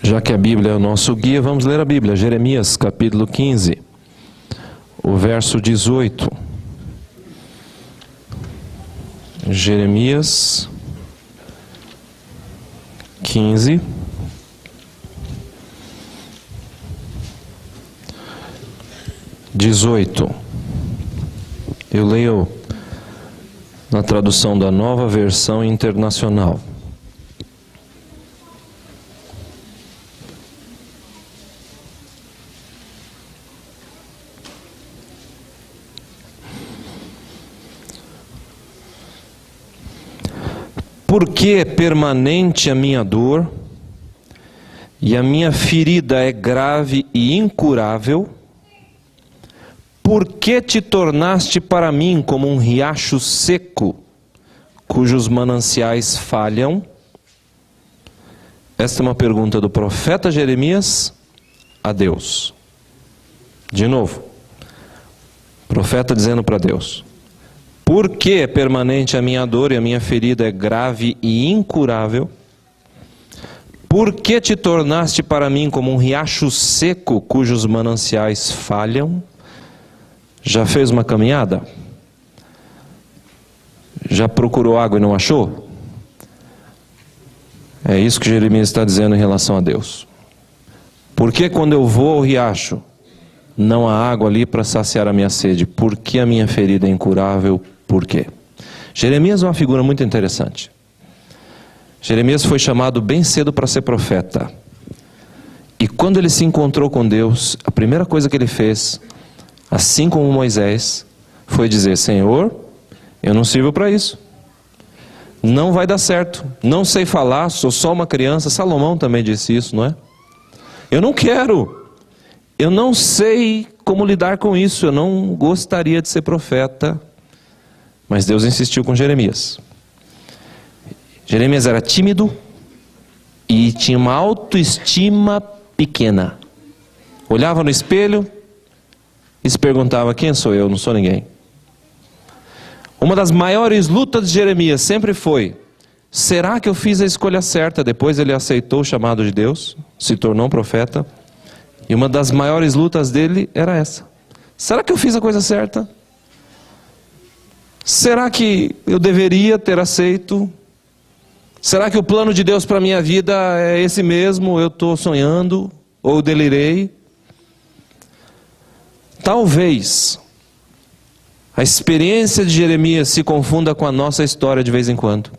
Já que a Bíblia é o nosso guia, vamos ler a Bíblia. Jeremias, capítulo 15, o verso 18. Jeremias 15, 18. Eu leio na tradução da Nova Versão Internacional. Porque é permanente a minha dor, e a minha ferida é grave e incurável, por que te tornaste para mim como um riacho seco, cujos mananciais falham? Esta é uma pergunta do profeta Jeremias a Deus. De novo, profeta dizendo para Deus: por que é permanente a minha dor e a minha ferida é grave e incurável? Por que te tornaste para mim como um riacho seco cujos mananciais falham? Já fez uma caminhada? Já procurou água e não achou? É isso que Jeremias está dizendo em relação a Deus. Por que quando eu vou ao riacho não há água ali para saciar a minha sede? Por que a minha ferida é incurável? Por quê? Jeremias é uma figura muito interessante. Jeremias foi chamado bem cedo para ser profeta. E quando ele se encontrou com Deus, a primeira coisa que ele fez, assim como Moisés, foi dizer: Senhor, eu não sirvo para isso. Não vai dar certo. Não sei falar, sou só uma criança. Salomão também disse isso, não é? Eu não quero. Eu não sei como lidar com isso. Eu não gostaria de ser profeta. Mas Deus insistiu com Jeremias. Jeremias era tímido e tinha uma autoestima pequena. Olhava no espelho e se perguntava: quem sou eu? Não sou ninguém. Uma das maiores lutas de Jeremias sempre foi: será que eu fiz a escolha certa? Depois ele aceitou o chamado de Deus, se tornou um profeta. E uma das maiores lutas dele era essa: será que eu fiz a coisa certa? Será que eu deveria ter aceito? Será que o plano de Deus para a minha vida é esse mesmo? Eu estou sonhando? Ou delirei? Talvez a experiência de Jeremias se confunda com a nossa história de vez em quando.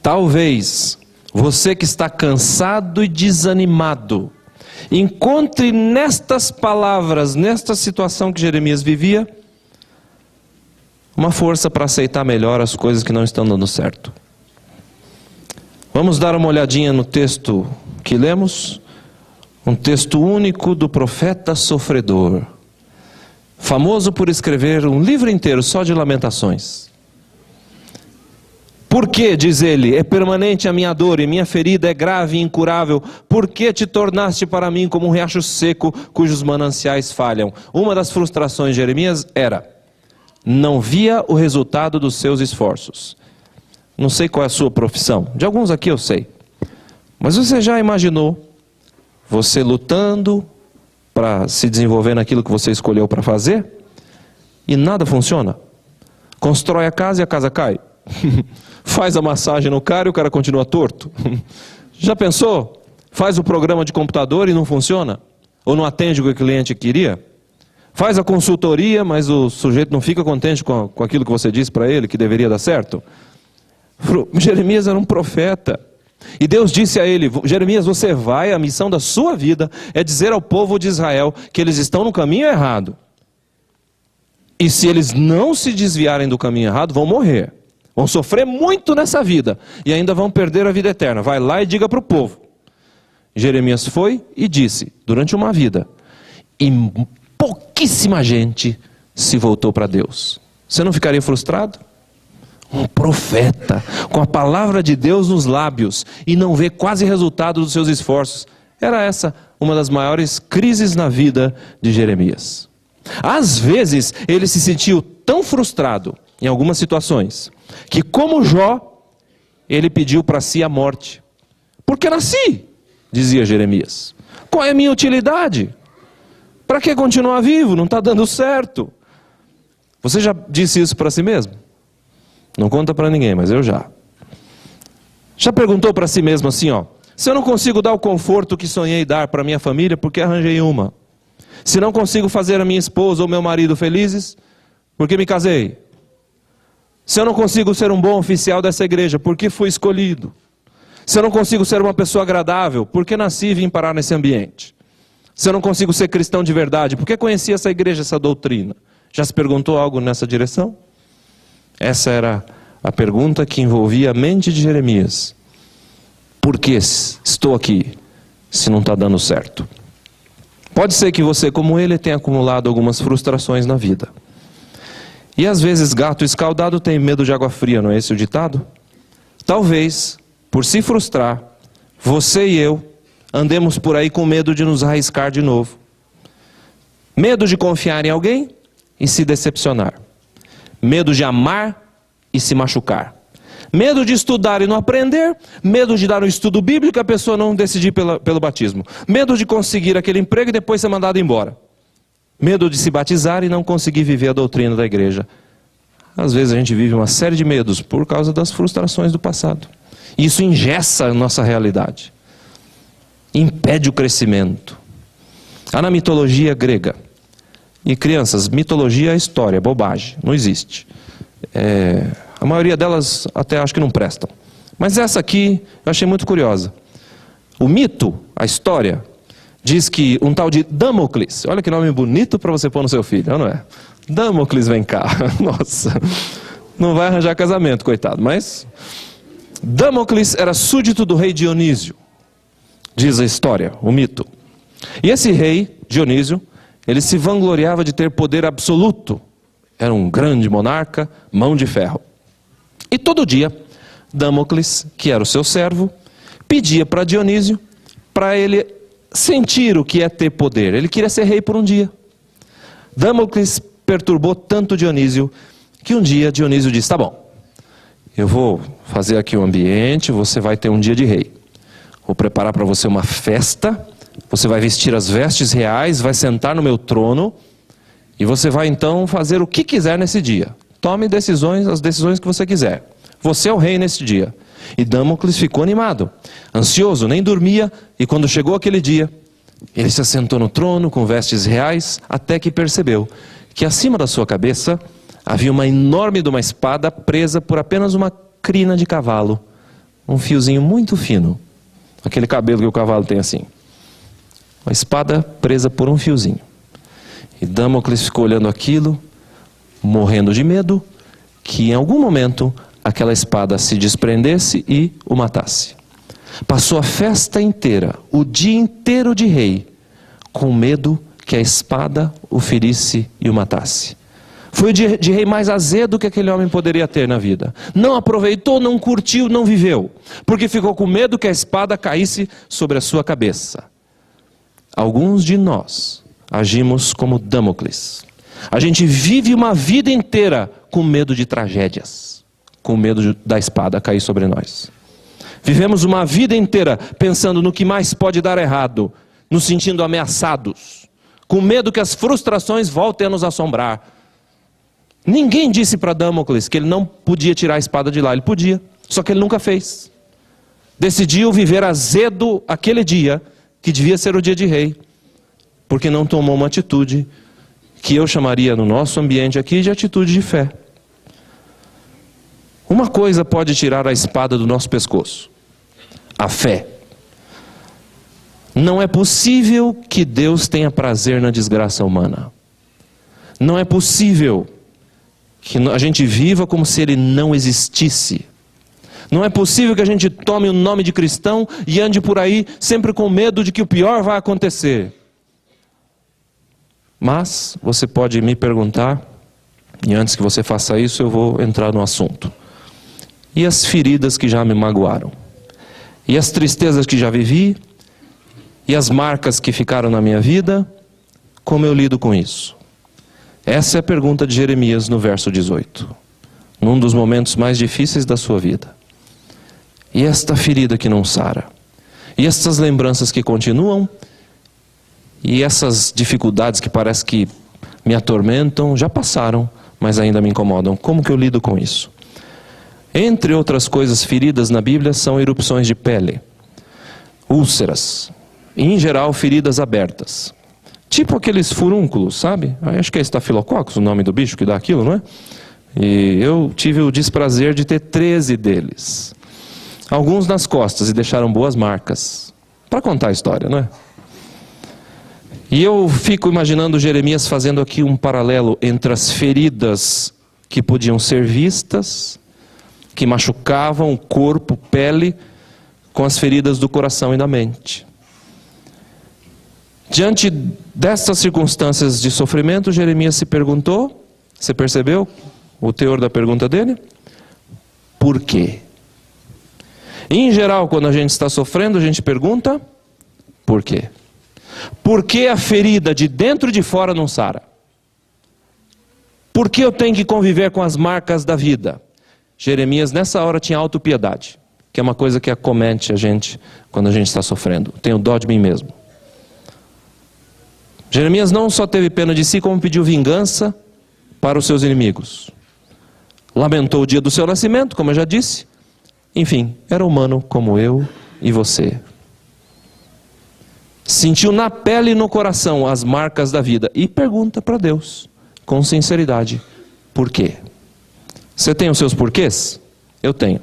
Talvez você que está cansado e desanimado encontre nestas palavras, nesta situação que Jeremias vivia, uma força para aceitar melhor as coisas que não estão dando certo. Vamos dar uma olhadinha no texto que lemos. Um texto único do profeta sofredor, famoso por escrever um livro inteiro só de lamentações. Por que, diz ele, é permanente a minha dor e minha ferida é grave e incurável? Por que te tornaste para mim como um riacho seco cujos mananciais falham? Uma das frustrações de Jeremias era: não via o resultado dos seus esforços. Não sei qual é a sua profissão. De alguns aqui eu sei. Mas você já imaginou você lutando para se desenvolver naquilo que você escolheu para fazer e nada funciona? Constrói a casa e a casa cai. Faz a massagem no cara e o cara continua torto. Já pensou? Faz o programa de computador e não funciona? Ou não atende o que o cliente queria? Faz a consultoria, mas o sujeito não fica contente com aquilo que você disse para ele, que deveria dar certo. Jeremias era um profeta. E Deus disse a ele: Jeremias, você vai, a missão da sua vida é dizer ao povo de Israel que eles estão no caminho errado. E se eles não se desviarem do caminho errado, vão morrer. Vão sofrer muito nessa vida. E ainda vão perder a vida eterna. Vai lá e diga para o povo. Jeremias foi e disse, durante uma vida. E pouquíssima gente se voltou para Deus. Você não ficaria frustrado? Um profeta, com a palavra de Deus nos lábios, e não vê quase resultado dos seus esforços. Era essa uma das maiores crises na vida de Jeremias. Às vezes, ele se sentiu tão frustrado, em algumas situações, que como Jó, ele pediu para si a morte. Porque nasci, dizia Jeremias. Qual é a minha utilidade? Para que continuar vivo? Não está dando certo. Você já disse isso para si mesmo? Não conta para ninguém, mas eu já. Já perguntou para si mesmo assim, ó: se eu não consigo dar o conforto que sonhei dar para minha família, por que arranjei uma? Se não consigo fazer a minha esposa ou meu marido felizes, por que me casei? Se eu não consigo ser um bom oficial dessa igreja, por que fui escolhido? Se eu não consigo ser uma pessoa agradável, por que nasci e vim parar nesse ambiente? Se eu não consigo ser cristão de verdade, por que conheci essa igreja, essa doutrina? Já se perguntou algo nessa direção? Essa era a pergunta que envolvia a mente de Jeremias. Por que estou aqui se não está dando certo? Pode ser que você, como ele, tenha acumulado algumas frustrações na vida. E às vezes gato escaldado tem medo de água fria, não é esse o ditado? Talvez, por se frustrar, você e eu andemos por aí com medo de nos arriscar de novo. Medo de confiar em alguém e se decepcionar. Medo de amar e se machucar. Medo de estudar e não aprender. Medo de dar um estudo bíblico e a pessoa não decidir pelo batismo. Medo de conseguir aquele emprego e depois ser mandado embora. Medo de se batizar e não conseguir viver a doutrina da igreja. Às vezes a gente vive uma série de medos por causa das frustrações do passado. Isso engessa a nossa realidade. Impede o crescimento. Há na mitologia grega. E crianças, mitologia é história, bobagem, não existe. A maioria delas até acho que não prestam. Mas essa aqui eu achei muito curiosa. O mito, a história, diz que um tal de Damocles, olha que nome bonito para você pôr no seu filho, não é? Damocles, vem cá. Nossa, não vai arranjar casamento, coitado. Mas Damocles era súdito do rei Dionísio, diz a história, o mito. E esse rei, Dionísio, ele se vangloriava de ter poder absoluto. Era um grande monarca, mão de ferro. E todo dia, Damocles, que era o seu servo, pedia para Dionísio, para ele sentir o que é ter poder. Ele queria ser rei por um dia. Damocles perturbou tanto Dionísio, que um dia Dionísio disse: tá bom, eu vou fazer aqui um ambiente, você vai ter um dia de rei. Vou preparar para você uma festa, você vai vestir as vestes reais, vai sentar no meu trono, e você vai então fazer o que quiser nesse dia. Tome decisões, as decisões que você quiser. Você é o rei nesse dia. E Damocles ficou animado, ansioso, nem dormia, e quando chegou aquele dia, ele se assentou no trono com vestes reais, até que percebeu que acima da sua cabeça havia uma enorme de uma espada presa por apenas uma crina de cavalo, um fiozinho muito fino, aquele cabelo que o cavalo tem assim. Uma espada presa por um fiozinho. E Damocles ficou olhando aquilo, morrendo de medo, que em algum momento aquela espada se desprendesse e o matasse. Passou a festa inteira, o dia inteiro de rei, com medo que a espada o ferisse e o matasse. Foi o dia de rei mais azedo que aquele homem poderia ter na vida. Não aproveitou, não curtiu, não viveu, porque ficou com medo que a espada caísse sobre a sua cabeça. Alguns de nós agimos como Damocles. A gente vive uma vida inteira com medo de tragédias, com medo da espada cair sobre nós. Vivemos uma vida inteira pensando no que mais pode dar errado, nos sentindo ameaçados, com medo que as frustrações voltem a nos assombrar. Ninguém disse para Damocles que ele não podia tirar a espada de lá, ele podia, só que ele nunca fez. Decidiu viver azedo aquele dia, que devia ser o dia de rei, porque não tomou uma atitude que eu chamaria no nosso ambiente aqui de atitude de fé. Uma coisa pode tirar a espada do nosso pescoço: a fé. Não é possível que Deus tenha prazer na desgraça humana. Não é possível que a gente viva como se Ele não existisse. Não é possível que a gente tome o nome de cristão e ande por aí sempre com medo de que o pior vai acontecer. Mas você pode me perguntar, e antes que você faça isso eu vou entrar no assunto: e as feridas que já me magoaram? E as tristezas que já vivi? E as marcas que ficaram na minha vida? Como eu lido com isso? Essa é a pergunta de Jeremias no verso 18. Num dos momentos mais difíceis da sua vida. E esta ferida que não sara? E essas lembranças que continuam, e essas dificuldades que parece que me atormentam, já passaram, mas ainda me incomodam. Como que eu lido com isso? Entre outras coisas feridas na Bíblia são erupções de pele, úlceras, e em geral feridas abertas. Tipo aqueles furúnculos, sabe? Acho que é Staphylococcus o nome do bicho que dá aquilo, não é? E eu tive o desprazer de ter 13 deles. Alguns nas costas e deixaram boas marcas. Para contar a história, não é? E eu fico imaginando Jeremias fazendo aqui um paralelo entre as feridas que podiam ser vistas, que machucavam o corpo, pele, com as feridas do coração e da mente. Diante dessas circunstâncias de sofrimento, Jeremias se perguntou, você percebeu o teor da pergunta dele? Por quê? Em geral, quando a gente está sofrendo, a gente pergunta, por quê? Por que a ferida de dentro e de fora não sara? Por que eu tenho que conviver com as marcas da vida? Jeremias nessa hora tinha autopiedade, que é uma coisa que acomete a gente quando a gente está sofrendo. Tenho dó de mim mesmo. Jeremias não só teve pena de si, como pediu vingança para os seus inimigos. Lamentou o dia do seu nascimento, como eu já disse. Enfim, era humano como eu e você. Sentiu na pele e no coração as marcas da vida. E pergunta para Deus, com sinceridade, por quê? Você tem os seus porquês? Eu tenho.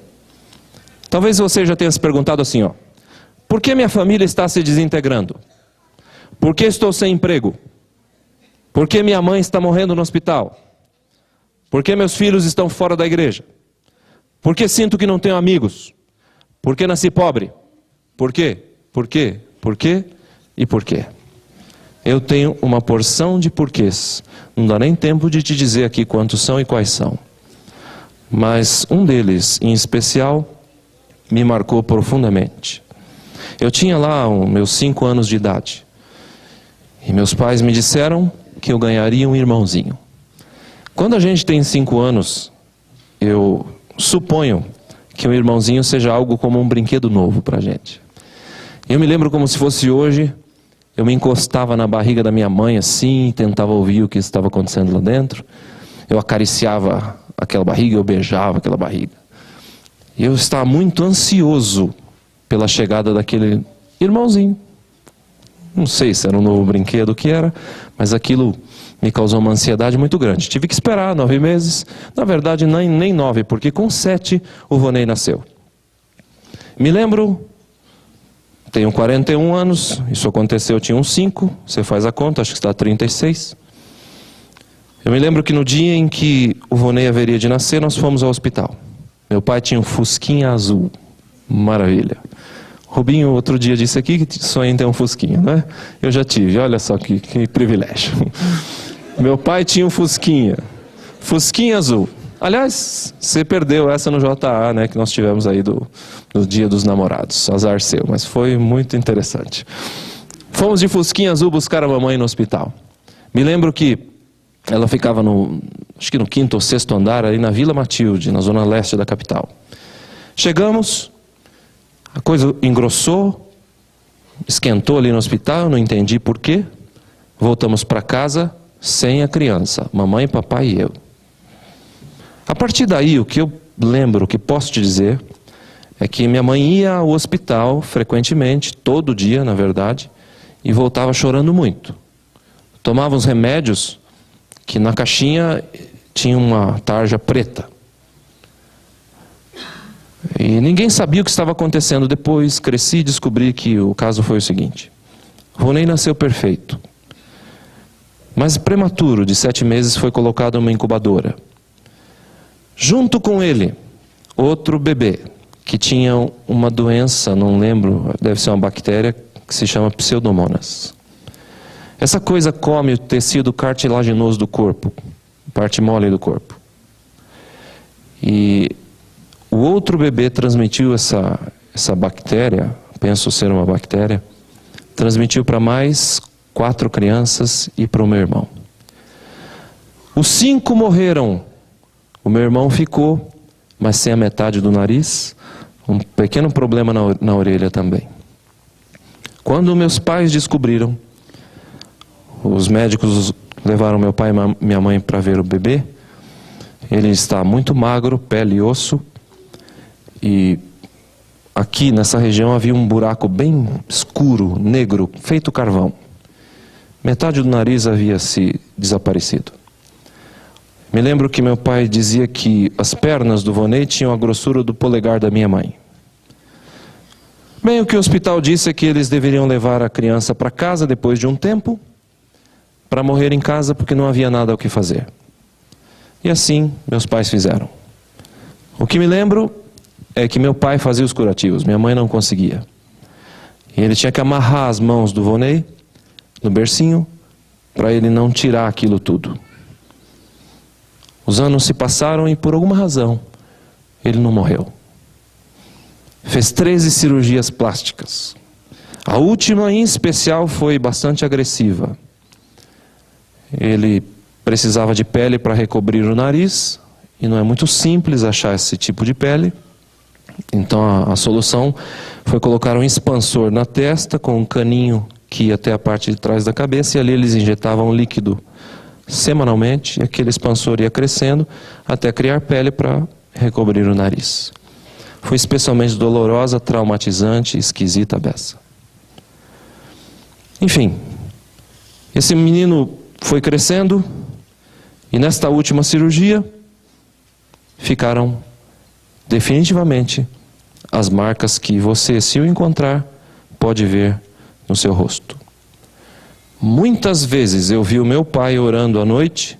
Talvez você já tenha se perguntado assim, por que minha família está se desintegrando? Por que estou sem emprego? Por que minha mãe está morrendo no hospital? Por que meus filhos estão fora da igreja? Por que sinto que não tenho amigos? Por que nasci pobre? Por quê? Por quê? Por quê? E por quê? Eu tenho uma porção de porquês. Não dá nem tempo de te dizer aqui quantos são e quais são. Mas um deles, em especial, me marcou profundamente. Eu tinha lá meus 5 anos de idade. E meus pais me disseram que eu ganharia um irmãozinho. Quando a gente tem 5 anos, eu suponho que um irmãozinho seja algo como um brinquedo novo para a gente. Eu me lembro como se fosse hoje, eu me encostava na barriga da minha mãe assim, tentava ouvir o que estava acontecendo lá dentro. Eu acariciava aquela barriga, eu beijava aquela barriga. E eu estava muito ansioso pela chegada daquele irmãozinho. Não sei se era um novo brinquedo, o que era, mas aquilo me causou uma ansiedade muito grande. Tive que esperar 9 meses, na verdade nem 9, porque com 7 o Vonei nasceu. Me lembro, tenho 41 anos, isso aconteceu, eu tinha uns 5, você faz a conta, acho que está 36. Eu me lembro que no dia em que o Vonei haveria de nascer, nós fomos ao hospital. Meu pai tinha um Fusquinha azul, maravilha. Rubinho outro dia disse aqui que sonha em ter um Fusquinha, né? Eu já tive, olha só que privilégio. Meu pai tinha um Fusquinha azul. Aliás, você perdeu essa no JA, né? Que nós tivemos aí do Dia dos Namorados, azar seu, mas foi muito interessante. Fomos de Fusquinha azul buscar a mamãe no hospital. Me lembro que ela ficava acho que no 5º ou 6º andar, ali na Vila Matilde, na zona leste da capital. Chegamos, a coisa engrossou, esquentou ali no hospital, não entendi por quê. Voltamos para casa sem a criança, mamãe, papai e eu. A partir daí, o que eu lembro, o que posso te dizer, é que minha mãe ia ao hospital frequentemente, todo dia, na verdade, e voltava chorando muito. Tomava uns remédios que na caixinha tinha uma tarja preta. E ninguém sabia o que estava acontecendo. Depois cresci e descobri que o caso foi o seguinte. Vonei nasceu perfeito. Mas prematuro, de 7 meses, foi colocado numa incubadora. Junto com ele, outro bebê, que tinha uma doença, não lembro, deve ser uma bactéria, que se chama Pseudomonas. Essa coisa come o tecido cartilaginoso do corpo, parte mole do corpo. E o outro bebê transmitiu essa bactéria, penso ser uma bactéria, transmitiu para mais 4 crianças e para o meu irmão. Os 5 morreram. O meu irmão ficou, mas sem a metade do nariz, um pequeno problema na orelha também. Quando meus pais descobriram, os médicos levaram meu pai e minha mãe para ver o bebê. Ele está muito magro, pele e osso. E aqui nessa região havia um buraco bem escuro, negro, feito carvão. Metade do nariz havia se desaparecido. Me lembro que meu pai dizia que as pernas do Vonei tinham a grossura do polegar da minha mãe. Bem, o que o hospital disse é que eles deveriam levar a criança para casa depois de um tempo, para morrer em casa porque não havia nada o que fazer. E assim meus pais fizeram. O que me lembro é que meu pai fazia os curativos, minha mãe não conseguia. E ele tinha que amarrar as mãos do Vonei no bercinho para ele não tirar aquilo tudo. Os anos se passaram e por alguma razão ele não morreu. Fez 13 cirurgias plásticas. A última, em especial, foi bastante agressiva. Ele precisava de pele para recobrir o nariz, e não é muito simples achar esse tipo de pele. Então a solução foi colocar um expansor na testa com um caninho que ia até a parte de trás da cabeça, e ali eles injetavam líquido semanalmente, e aquele expansor ia crescendo até criar pele para recobrir o nariz. Foi especialmente dolorosa, traumatizante, esquisita a beça. Enfim, esse menino foi crescendo e nesta última cirurgia ficaram definitivamente as marcas que você, se o encontrar, pode ver no seu rosto. Muitas vezes eu vi o meu pai orando à noite,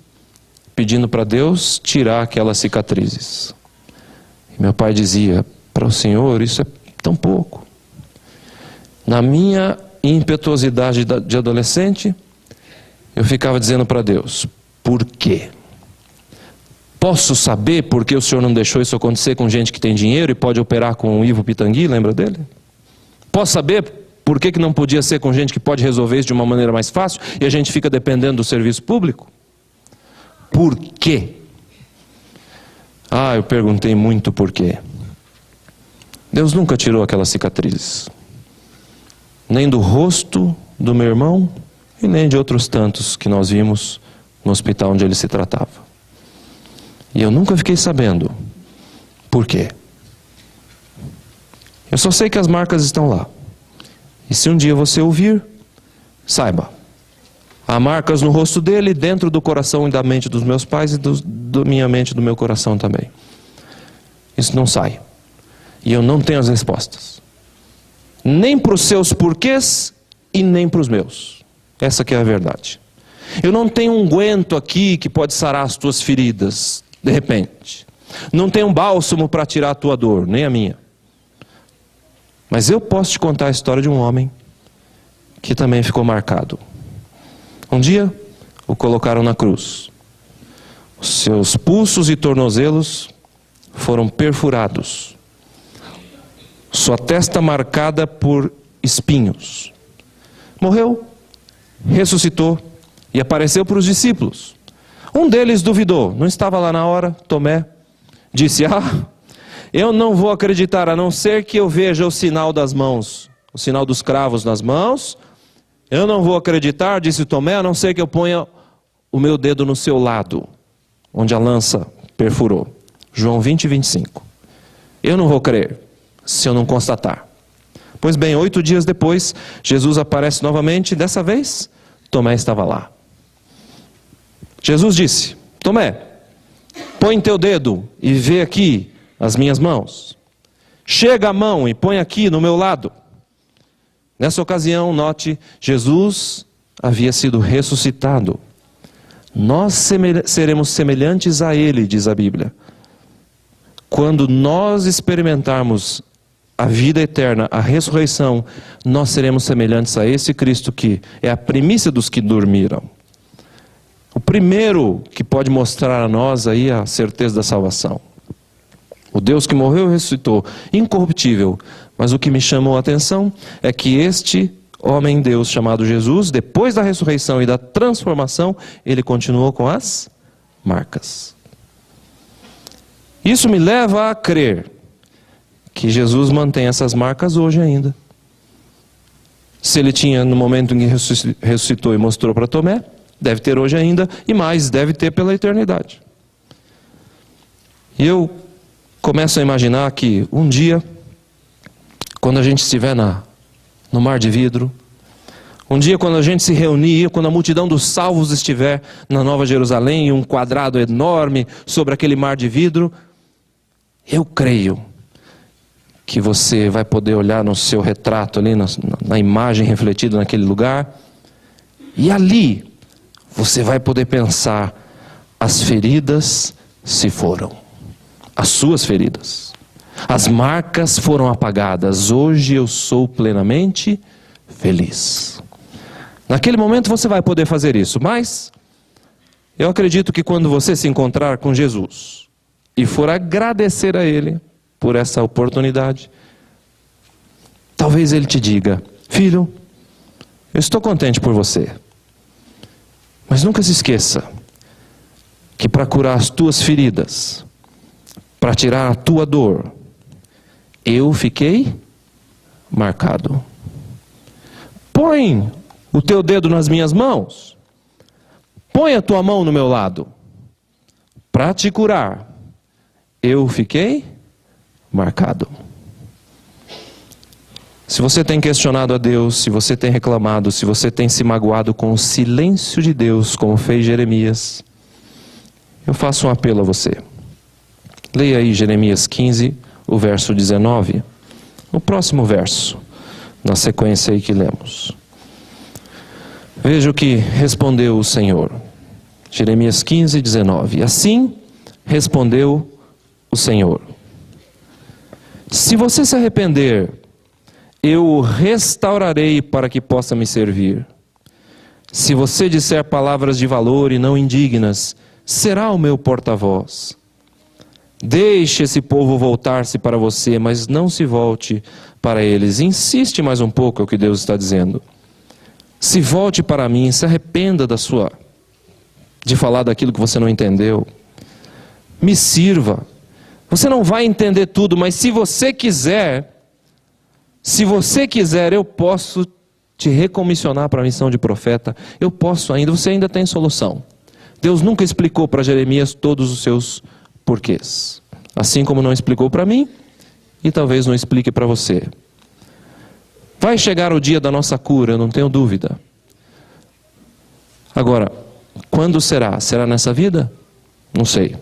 pedindo para Deus tirar aquelas cicatrizes. E meu pai dizia: para o Senhor isso é tão pouco. Na minha impetuosidade de adolescente, eu ficava dizendo para Deus: por quê? Posso saber por que o Senhor não deixou isso acontecer com gente que tem dinheiro e pode operar com o Ivo Pitangui, lembra dele? Posso saber por que não podia ser com gente que pode resolver isso de uma maneira mais fácil e a gente fica dependendo do serviço público? Por quê? Eu perguntei muito por quê. Deus nunca tirou aquelas cicatrizes. Nem do rosto do meu irmão e nem de outros tantos que nós vimos no hospital onde ele se tratava. E eu nunca fiquei sabendo por quê. Eu só sei que as marcas estão lá. E se um dia você ouvir, saiba. Há marcas no rosto dele, dentro do coração e da mente dos meus pais e da minha mente e do meu coração também. Isso não sai. E eu não tenho as respostas. Nem para os seus porquês e nem para os meus. Essa que é a verdade. Eu não tenho um unguento aqui que pode sarar as tuas feridas, de repente. Não tenho um bálsamo para tirar a tua dor, nem a minha. Mas eu posso te contar a história de um homem que também ficou marcado. Um dia, o colocaram na cruz. Os seus pulsos e tornozelos foram perfurados. Sua testa marcada por espinhos. Morreu, ressuscitou e apareceu para os discípulos. Um deles duvidou, não estava lá na hora, Tomé. Disse: eu não vou acreditar, a não ser que eu veja o sinal das mãos, o sinal dos cravos nas mãos. Eu não vou acreditar, disse Tomé, a não ser que eu ponha o meu dedo no seu lado, onde a lança perfurou. João 20, 25. Eu não vou crer se eu não constatar. Pois bem, 8 dias depois, Jesus aparece novamente, dessa vez, Tomé estava lá. Jesus disse: Tomé, põe teu dedo e vê aqui as minhas mãos. Chega a mão e põe aqui no meu lado. Nessa ocasião, note, Jesus havia sido ressuscitado. Nós seremos semelhantes a Ele, diz a Bíblia. Quando nós experimentarmos a vida eterna, a ressurreição, nós seremos semelhantes a esse Cristo que é a primícia dos que dormiram. O primeiro que pode mostrar a nós aí a certeza da salvação. O Deus que morreu e ressuscitou, incorruptível. Mas o que me chamou a atenção é que este homem Deus chamado Jesus, depois da ressurreição e da transformação, ele continuou com as marcas. Isso me leva a crer que Jesus mantém essas marcas hoje ainda. Se ele tinha no momento em que ressuscitou e mostrou para Tomé, deve ter hoje ainda, e mais, deve ter pela eternidade. E eu começo a imaginar que um dia, quando a gente estiver no mar de vidro, um dia quando a gente se reunir, quando a multidão dos salvos estiver na Nova Jerusalém, em um quadrado enorme sobre aquele mar de vidro, eu creio que você vai poder olhar no seu retrato ali, na imagem refletida naquele lugar, e ali você vai poder pensar: as feridas se foram, as suas feridas, as marcas foram apagadas, hoje eu sou plenamente feliz. Naquele momento você vai poder fazer isso, mas eu acredito que quando você se encontrar com Jesus e for agradecer a Ele por essa oportunidade, talvez Ele te diga: filho, eu estou contente por você, mas nunca se esqueça que para curar as tuas feridas, para tirar a tua dor, eu fiquei marcado. Põe o teu dedo nas minhas mãos, põe a tua mão no meu lado, para te curar, eu fiquei marcado. Se você tem questionado a Deus, se você tem reclamado, se você tem se magoado com o silêncio de Deus, como fez Jeremias, eu faço um apelo a você. Leia aí Jeremias 15, o verso 19, o próximo verso, na sequência aí que lemos. Veja o que respondeu o Senhor. Jeremias 15, 19. Assim respondeu o Senhor: se você se arrepender, eu o restaurarei para que possa me servir. Se você disser palavras de valor e não indignas, será o meu porta-voz. Deixe esse povo voltar-se para você, mas não se volte para eles. Insiste mais um pouco, é o que Deus está dizendo. Se volte para mim, se arrependa de falar daquilo que você não entendeu. Me sirva. Você não vai entender tudo, mas se você quiser, eu posso te recomissionar para a missão de profeta. Eu posso ainda, você ainda tem solução. Deus nunca explicou para Jeremias todos os seus porquês. Assim como não explicou para mim, e talvez não explique para você. Vai chegar o dia da nossa cura, eu não tenho dúvida. Agora, quando será? Será nessa vida? Não sei.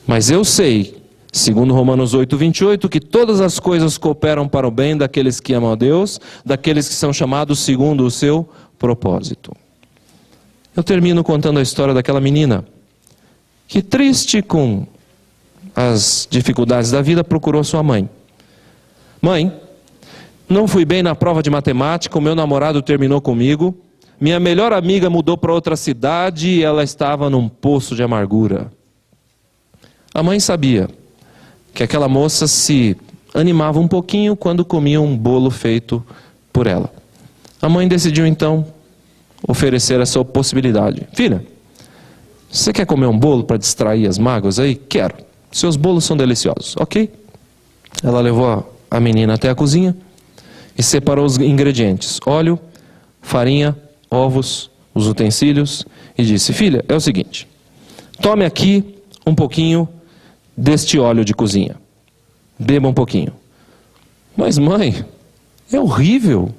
Mas eu sei, segundo Romanos 8, 28, que todas as coisas cooperam para o bem daqueles que amam a Deus, daqueles que são chamados segundo o seu propósito. Eu termino contando a história daquela menina que, triste com as dificuldades da vida, procurou sua mãe. Mãe, não fui bem na prova de matemática, o meu namorado terminou comigo, minha melhor amiga mudou para outra cidade e ela estava num poço de amargura. A mãe sabia que aquela moça se animava um pouquinho quando comia um bolo feito por ela. A mãe decidiu então oferecer essa possibilidade. Filha, você quer comer um bolo para distrair as mágoas aí? Quero. Seus bolos são deliciosos, ok? Ela levou a menina até a cozinha e separou os ingredientes: óleo, farinha, ovos, os utensílios, e disse: filha, é o seguinte, tome aqui um pouquinho deste óleo de cozinha. Beba um pouquinho. Mas mãe, é horrível.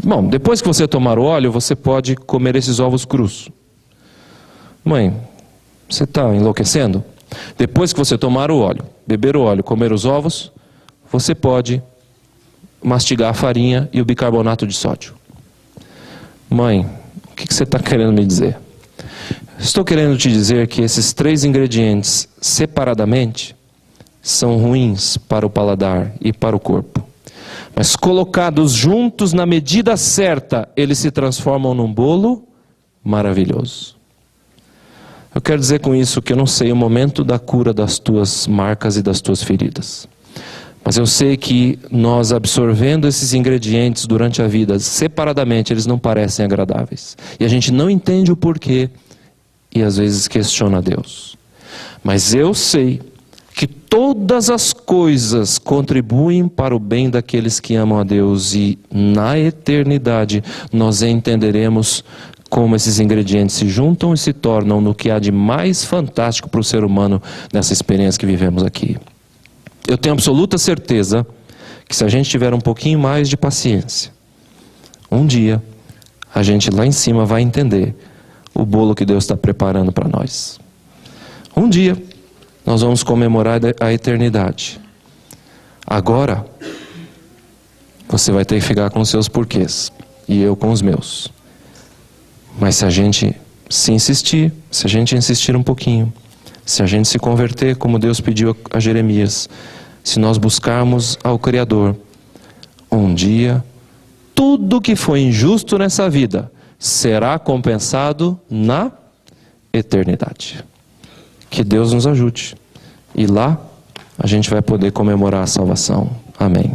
Bom, depois que você tomar o óleo, você pode comer esses ovos crus. Mãe, você está enlouquecendo? Depois que você tomar o óleo, beber o óleo, comer os ovos, você pode mastigar a farinha e o bicarbonato de sódio. Mãe, o que você está querendo me dizer? Estou querendo te dizer que esses 3 ingredientes, separadamente, são ruins para o paladar e para o corpo. Mas colocados juntos na medida certa, eles se transformam num bolo maravilhoso. Eu quero dizer com isso que eu não sei o momento da cura das tuas marcas e das tuas feridas. Mas eu sei que nós absorvendo esses ingredientes durante a vida, separadamente, eles não parecem agradáveis. E a gente não entende o porquê e às vezes questiona Deus. Mas eu sei que todas as coisas contribuem para o bem daqueles que amam a Deus, e na eternidade nós entenderemos como esses ingredientes se juntam e se tornam no que há de mais fantástico para o ser humano nessa experiência que vivemos aqui. Eu tenho absoluta certeza que se a gente tiver um pouquinho mais de paciência, um dia a gente lá em cima vai entender o bolo que Deus está preparando para nós. Um dia nós vamos comemorar a eternidade. Agora, você vai ter que ficar com os seus porquês, e eu com os meus. Mas se a gente insistir um pouquinho, se a gente se converter como Deus pediu a Jeremias, se nós buscarmos ao Criador, um dia, tudo que foi injusto nessa vida será compensado na eternidade. Que Deus nos ajude. E lá a gente vai poder comemorar a salvação. Amém.